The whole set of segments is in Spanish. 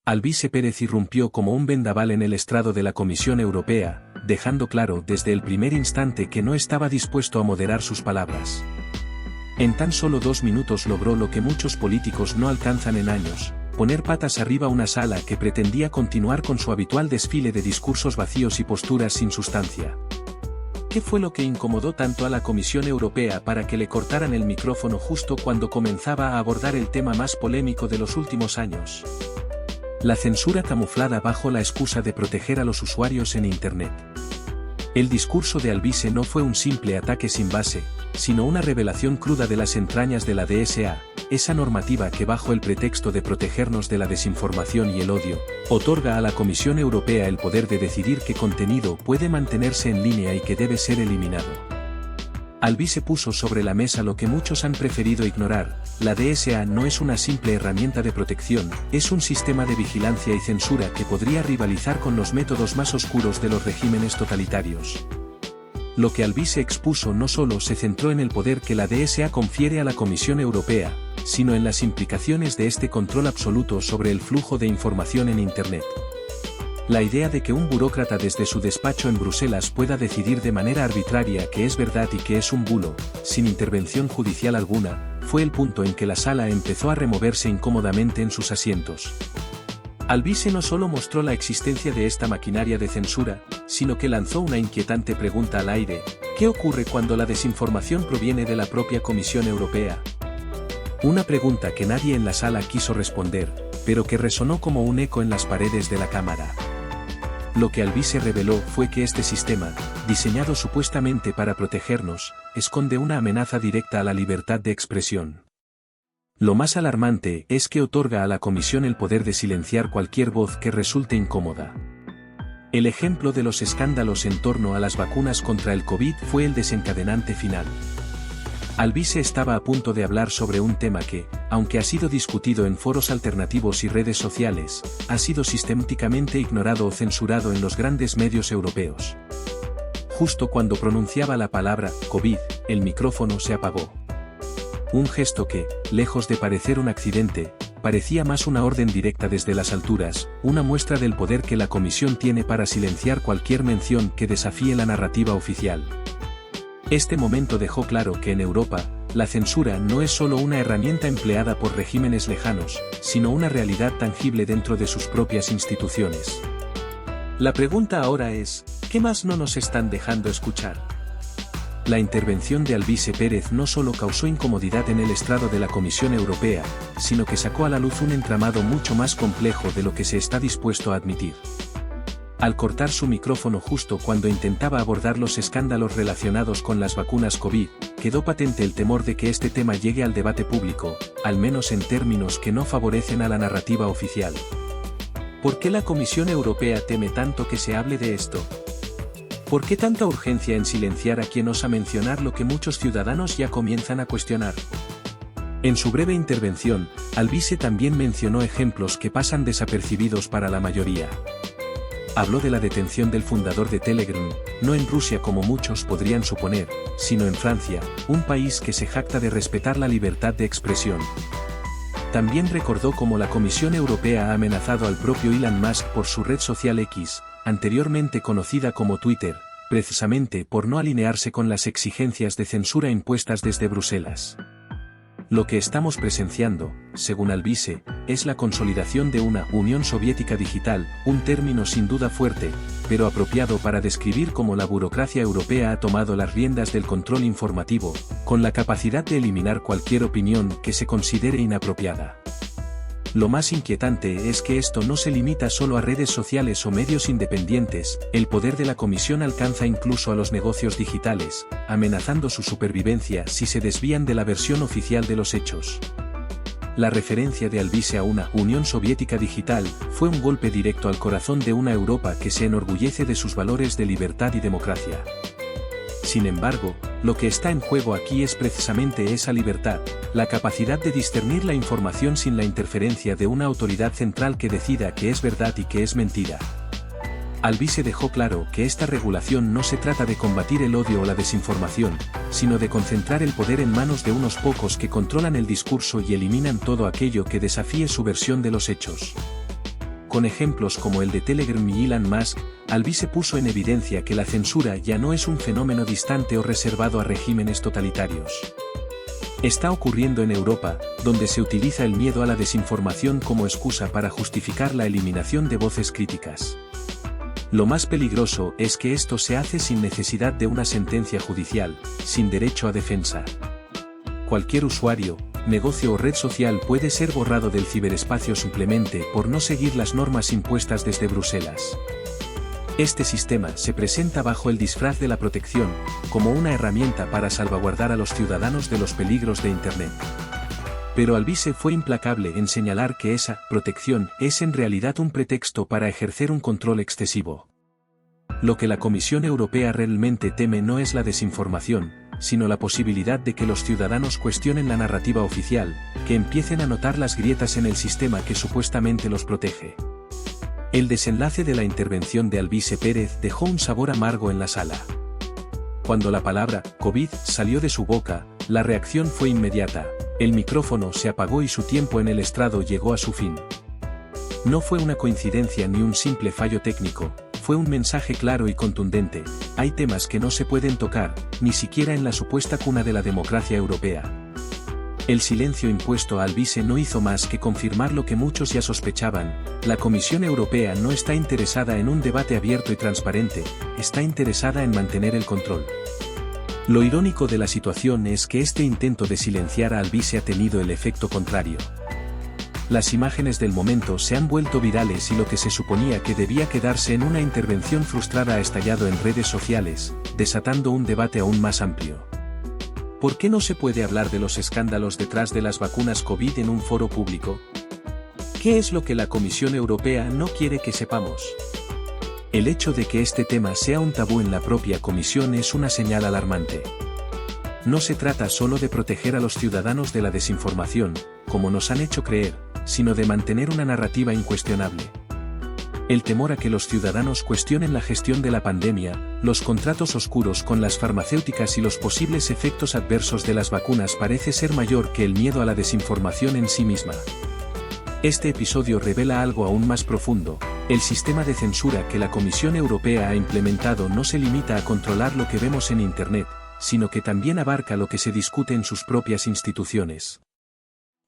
Alvise Pérez irrumpió como un vendaval en el estrado de la Comisión Europea, dejando claro desde el primer instante que no estaba dispuesto a moderar sus palabras. En tan solo 2 minutos logró lo que muchos políticos no alcanzan en años: poner patas arriba una sala que pretendía continuar con su habitual desfile de discursos vacíos y posturas sin sustancia. ¿Qué fue lo que incomodó tanto a la Comisión Europea para que le cortaran el micrófono justo cuando comenzaba a abordar el tema más polémico de los últimos años? La censura camuflada bajo la excusa de proteger a los usuarios en Internet. El discurso de Alvise no fue un simple ataque sin base, sino una revelación cruda de las entrañas de la DSA, esa normativa que bajo el pretexto de protegernos de la desinformación y el odio, otorga a la Comisión Europea el poder de decidir qué contenido puede mantenerse en línea y qué debe ser eliminado. Alvise puso sobre la mesa lo que muchos han preferido ignorar: la DSA no es una simple herramienta de protección, es un sistema de vigilancia y censura que podría rivalizar con los métodos más oscuros de los regímenes totalitarios. Lo que Alvise expuso no solo se centró en el poder que la DSA confiere a la Comisión Europea, sino en las implicaciones de este control absoluto sobre el flujo de información en Internet. La idea de que un burócrata desde su despacho en Bruselas pueda decidir de manera arbitraria qué es verdad y qué es un bulo, sin intervención judicial alguna, fue el punto en que la sala empezó a removerse incómodamente en sus asientos. Alvise no solo mostró la existencia de esta maquinaria de censura, sino que lanzó una inquietante pregunta al aire: ¿qué ocurre cuando la desinformación proviene de la propia Comisión Europea? Una pregunta que nadie en la sala quiso responder, pero que resonó como un eco en las paredes de la Cámara. Lo que Alvise reveló fue que este sistema, diseñado supuestamente para protegernos, esconde una amenaza directa a la libertad de expresión. Lo más alarmante es que otorga a la Comisión el poder de silenciar cualquier voz que resulte incómoda. El ejemplo de los escándalos en torno a las vacunas contra el COVID fue el desencadenante final. Alvise estaba a punto de hablar sobre un tema que, aunque ha sido discutido en foros alternativos y redes sociales, ha sido sistemáticamente ignorado o censurado en los grandes medios europeos. Justo cuando pronunciaba la palabra COVID, el micrófono se apagó. Un gesto que, lejos de parecer un accidente, parecía más una orden directa desde las alturas, una muestra del poder que la Comisión tiene para silenciar cualquier mención que desafíe la narrativa oficial. Este momento dejó claro que en Europa, la censura no es solo una herramienta empleada por regímenes lejanos, sino una realidad tangible dentro de sus propias instituciones. La pregunta ahora es: ¿qué más no nos están dejando escuchar? La intervención de Alvise Pérez no solo causó incomodidad en el estrado de la Comisión Europea, sino que sacó a la luz un entramado mucho más complejo de lo que se está dispuesto a admitir. Al cortar su micrófono justo cuando intentaba abordar los escándalos relacionados con las vacunas COVID, quedó patente el temor de que este tema llegue al debate público, al menos en términos que no favorecen a la narrativa oficial. ¿Por qué la Comisión Europea teme tanto que se hable de esto? ¿Por qué tanta urgencia en silenciar a quien osa mencionar lo que muchos ciudadanos ya comienzan a cuestionar? En su breve intervención, Alvise también mencionó ejemplos que pasan desapercibidos para la mayoría. Habló de la detención del fundador de Telegram, no en Rusia como muchos podrían suponer, sino en Francia, un país que se jacta de respetar la libertad de expresión. También recordó cómo la Comisión Europea ha amenazado al propio Elon Musk por su red social X, anteriormente conocida como Twitter, precisamente por no alinearse con las exigencias de censura impuestas desde Bruselas. Lo que estamos presenciando, según Alvise, es la consolidación de una Unión Soviética digital, un término sin duda fuerte, pero apropiado para describir cómo la burocracia europea ha tomado las riendas del control informativo, con la capacidad de eliminar cualquier opinión que se considere inapropiada. Lo más inquietante es que esto no se limita solo a redes sociales o medios independientes, el poder de la Comisión alcanza incluso a los negocios digitales, amenazando su supervivencia si se desvían de la versión oficial de los hechos. La referencia de Alvise a una Unión Soviética digital fue un golpe directo al corazón de una Europa que se enorgullece de sus valores de libertad y democracia. Sin embargo, lo que está en juego aquí es precisamente esa libertad, la capacidad de discernir la información sin la interferencia de una autoridad central que decida qué es verdad y qué es mentira. Alvise dejó claro que esta regulación no se trata de combatir el odio o la desinformación, sino de concentrar el poder en manos de unos pocos que controlan el discurso y eliminan todo aquello que desafíe su versión de los hechos. con ejemplos como el de Telegram y Elon Musk, Alvise puso en evidencia que la censura ya no es un fenómeno distante o reservado a regímenes totalitarios. Está ocurriendo en Europa, donde se utiliza el miedo a la desinformación como excusa para justificar la eliminación de voces críticas. Lo más peligroso es que esto se hace sin necesidad de una sentencia judicial, sin derecho a defensa. Cualquier usuario, negocio o red social puede ser borrado del ciberespacio simplemente por no seguir las normas impuestas desde Bruselas. Este sistema se presenta bajo el disfraz de la protección, como una herramienta para salvaguardar a los ciudadanos de los peligros de Internet. Pero Alvise fue implacable en señalar que esa protección es en realidad un pretexto para ejercer un control excesivo. Lo que la Comisión Europea realmente teme no es la desinformación, sino la posibilidad de que los ciudadanos cuestionen la narrativa oficial, que empiecen a notar las grietas en el sistema que supuestamente los protege. El desenlace de la intervención de Alvise Pérez dejó un sabor amargo en la sala. Cuando la palabra COVID salió de su boca, la reacción fue inmediata, el micrófono se apagó y su tiempo en el estrado llegó a su fin. No fue una coincidencia ni un simple fallo técnico, fue un mensaje claro y contundente: hay temas que no se pueden tocar, ni siquiera en la supuesta cuna de la democracia europea. El silencio impuesto a Alvise no hizo más que confirmar lo que muchos ya sospechaban: la Comisión Europea no está interesada en un debate abierto y transparente, está interesada en mantener el control. Lo irónico de la situación es que este intento de silenciar a Alvise ha tenido el efecto contrario. Las imágenes del momento se han vuelto virales y lo que se suponía que debía quedarse en una intervención frustrada ha estallado en redes sociales, desatando un debate aún más amplio. ¿Por qué no se puede hablar de los escándalos detrás de las vacunas COVID en un foro público? ¿Qué es lo que la Comisión Europea no quiere que sepamos? El hecho de que este tema sea un tabú en la propia Comisión es una señal alarmante. No se trata solo de proteger a los ciudadanos de la desinformación, como nos han hecho creer, sino de mantener una narrativa incuestionable. El temor a que los ciudadanos cuestionen la gestión de la pandemia, los contratos oscuros con las farmacéuticas y los posibles efectos adversos de las vacunas parece ser mayor que el miedo a la desinformación en sí misma. Este episodio revela algo aún más profundo: el sistema de censura que la Comisión Europea ha implementado no se limita a controlar lo que vemos en Internet, sino que también abarca lo que se discute en sus propias instituciones.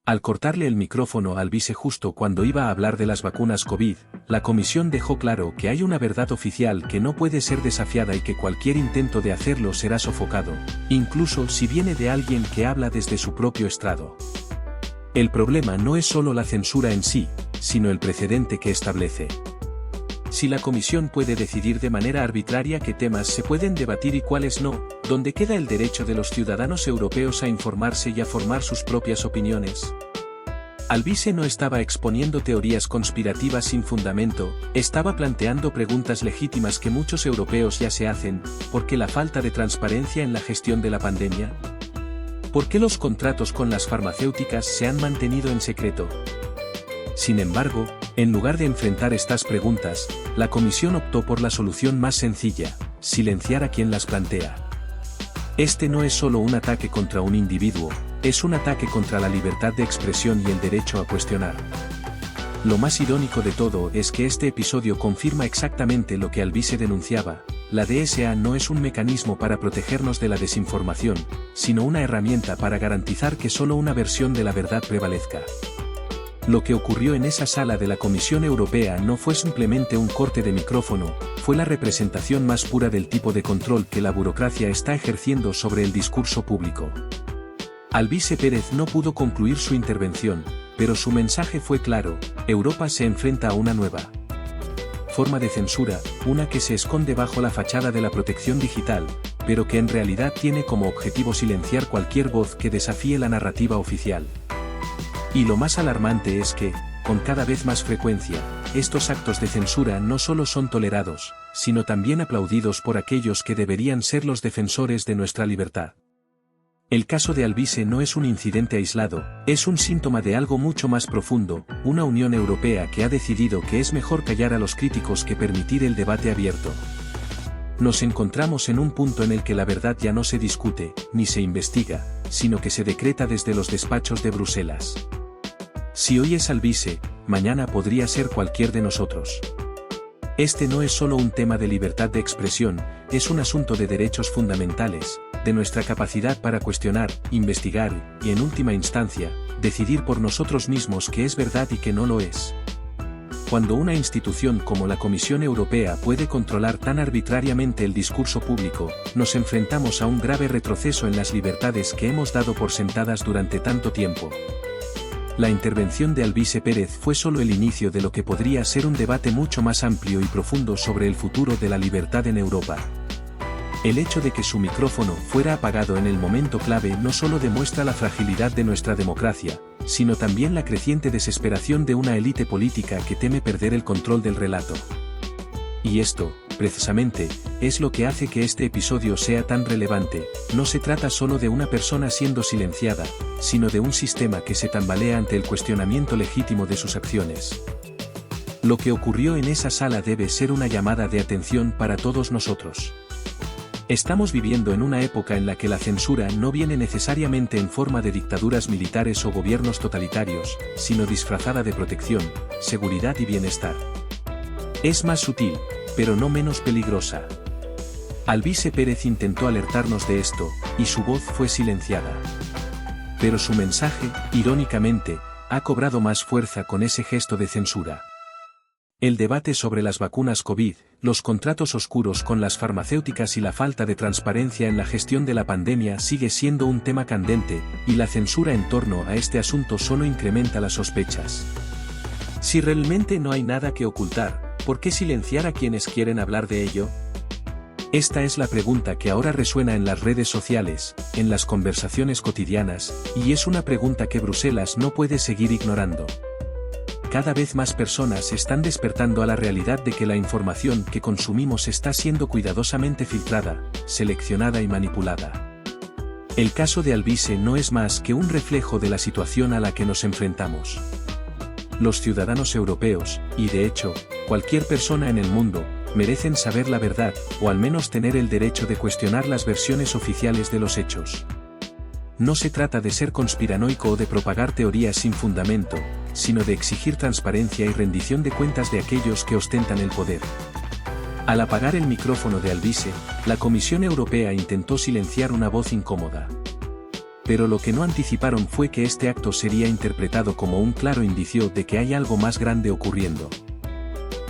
Al cortarle el micrófono a Alvise justo cuando iba a hablar de las vacunas COVID, la Comisión dejó claro que hay una verdad oficial que no puede ser desafiada y que cualquier intento de hacerlo será sofocado, incluso si viene de alguien que habla desde su propio estrado. El problema no es solo la censura en sí, sino el precedente que establece. Si la Comisión puede decidir de manera arbitraria qué temas se pueden debatir y cuáles no, ¿dónde queda el derecho de los ciudadanos europeos a informarse y a formar sus propias opiniones? Alvise no estaba exponiendo teorías conspirativas sin fundamento, estaba planteando preguntas legítimas que muchos europeos ya se hacen: ¿por qué la falta de transparencia en la gestión de la pandemia? ¿Por qué los contratos con las farmacéuticas se han mantenido en secreto? Sin embargo, en lugar de enfrentar estas preguntas, la Comisión optó por la solución más sencilla: silenciar a quien las plantea. Este no es solo un ataque contra un individuo, es un ataque contra la libertad de expresión y el derecho a cuestionar. Lo más irónico de todo es que este episodio confirma exactamente lo que Alvise denunciaba: la DSA no es un mecanismo para protegernos de la desinformación, sino una herramienta para garantizar que solo una versión de la verdad prevalezca. Lo que ocurrió en esa sala de la Comisión Europea no fue simplemente un corte de micrófono, fue la representación más pura del tipo de control que la burocracia está ejerciendo sobre el discurso público. Alvise Pérez no pudo concluir su intervención, pero su mensaje fue claro: Europa se enfrenta a una nueva forma de censura, una que se esconde bajo la fachada de la protección digital, pero que en realidad tiene como objetivo silenciar cualquier voz que desafíe la narrativa oficial. Y lo más alarmante es que, con cada vez más frecuencia, estos actos de censura no solo son tolerados, sino también aplaudidos por aquellos que deberían ser los defensores de nuestra libertad. El caso de Alvise no es un incidente aislado, es un síntoma de algo mucho más profundo: una Unión Europea que ha decidido que es mejor callar a los críticos que permitir el debate abierto. Nos encontramos en un punto en el que la verdad ya no se discute, ni se investiga, sino que se decreta desde los despachos de Bruselas. Si hoy es Alvise, mañana podría ser cualquier de nosotros. Este no es solo un tema de libertad de expresión, es un asunto de derechos fundamentales, de nuestra capacidad para cuestionar, investigar y, en última instancia, decidir por nosotros mismos qué es verdad y qué no lo es. Cuando una institución como la Comisión Europea puede controlar tan arbitrariamente el discurso público, nos enfrentamos a un grave retroceso en las libertades que hemos dado por sentadas durante tanto tiempo. La intervención de Alvise Pérez fue solo el inicio de lo que podría ser un debate mucho más amplio y profundo sobre el futuro de la libertad en Europa. El hecho de que su micrófono fuera apagado en el momento clave no solo demuestra la fragilidad de nuestra democracia, sino también la creciente desesperación de una élite política que teme perder el control del relato. Y esto, precisamente, es lo que hace que este episodio sea tan relevante. No se trata solo de una persona siendo silenciada, sino de un sistema que se tambalea ante el cuestionamiento legítimo de sus acciones. Lo que ocurrió en esa sala debe ser una llamada de atención para todos nosotros. Estamos viviendo en una época en la que la censura no viene necesariamente en forma de dictaduras militares o gobiernos totalitarios, sino disfrazada de protección, seguridad y bienestar. Es más sutil, pero no menos peligrosa. Alvise Pérez intentó alertarnos de esto, y su voz fue silenciada. Pero su mensaje, irónicamente, ha cobrado más fuerza con ese gesto de censura. El debate sobre las vacunas COVID, los contratos oscuros con las farmacéuticas y la falta de transparencia en la gestión de la pandemia sigue siendo un tema candente, y la censura en torno a este asunto solo incrementa las sospechas. Si realmente no hay nada que ocultar, ¿por qué silenciar a quienes quieren hablar de ello? Esta es la pregunta que ahora resuena en las redes sociales, en las conversaciones cotidianas, y es una pregunta que Bruselas no puede seguir ignorando. Cada vez más personas están despertando a la realidad de que la información que consumimos está siendo cuidadosamente filtrada, seleccionada y manipulada. El caso de Alvise no es más que un reflejo de la situación a la que nos enfrentamos. Los ciudadanos europeos, y de hecho, cualquier persona en el mundo, merecen saber la verdad, o al menos tener el derecho de cuestionar las versiones oficiales de los hechos. No se trata de ser conspiranoico o de propagar teorías sin fundamento, sino de exigir transparencia y rendición de cuentas de aquellos que ostentan el poder. Al apagar el micrófono de Alvise, la Comisión Europea intentó silenciar una voz incómoda. Pero lo que no anticiparon fue que este acto sería interpretado como un claro indicio de que hay algo más grande ocurriendo.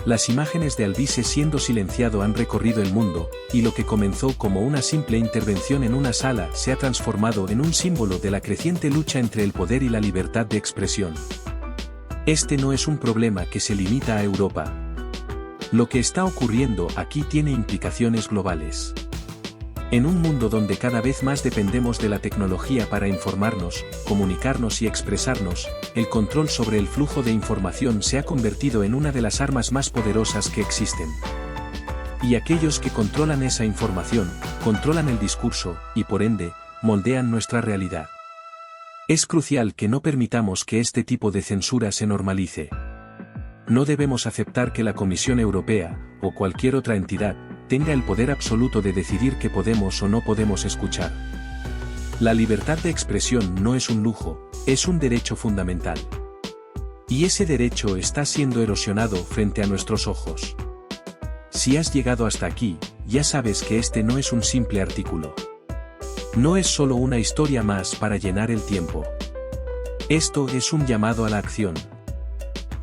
Las imágenes de Alvise siendo silenciado han recorrido el mundo, y lo que comenzó como una simple intervención en una sala se ha transformado en un símbolo de la creciente lucha entre el poder y la libertad de expresión. Este no es un problema que se limita a Europa. Lo que está ocurriendo aquí tiene implicaciones globales. En un mundo donde cada vez más dependemos de la tecnología para informarnos, comunicarnos y expresarnos, el control sobre el flujo de información se ha convertido en una de las armas más poderosas que existen. Y aquellos que controlan esa información, controlan el discurso, y por ende, moldean nuestra realidad. Es crucial que no permitamos que este tipo de censura se normalice. No debemos aceptar que la Comisión Europea, o cualquier otra entidad, tenga el poder absoluto de decidir qué podemos o no podemos escuchar. La libertad de expresión no es un lujo, es un derecho fundamental. Y ese derecho está siendo erosionado frente a nuestros ojos. Si has llegado hasta aquí, ya sabes que este no es un simple artículo. No es solo una historia más para llenar el tiempo. Esto es un llamado a la acción.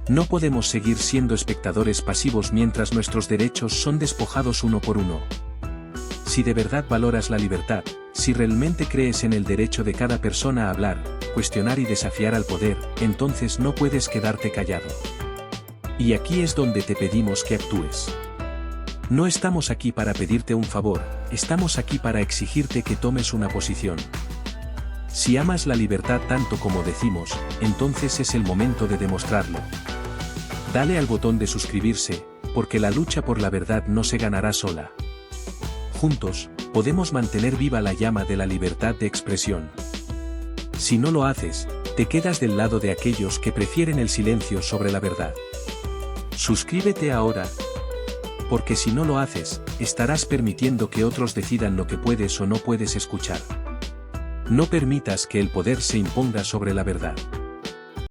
No podemos seguir siendo espectadores pasivos mientras nuestros derechos son despojados uno por uno. Si de verdad valoras la libertad, si realmente crees en el derecho de cada persona a hablar, cuestionar y desafiar al poder, entonces no puedes quedarte callado. Y aquí es donde te pedimos que actúes. No estamos aquí para pedirte un favor, estamos aquí para exigirte que tomes una posición. Si amas la libertad tanto como decimos, entonces es el momento de demostrarlo. Dale al botón de suscribirse, porque la lucha por la verdad no se ganará sola. Juntos, podemos mantener viva la llama de la libertad de expresión. Si no lo haces, te quedas del lado de aquellos que prefieren el silencio sobre la verdad. Suscríbete ahora, porque si no lo haces, estarás permitiendo que otros decidan lo que puedes o no puedes escuchar. No permitas que el poder se imponga sobre la verdad.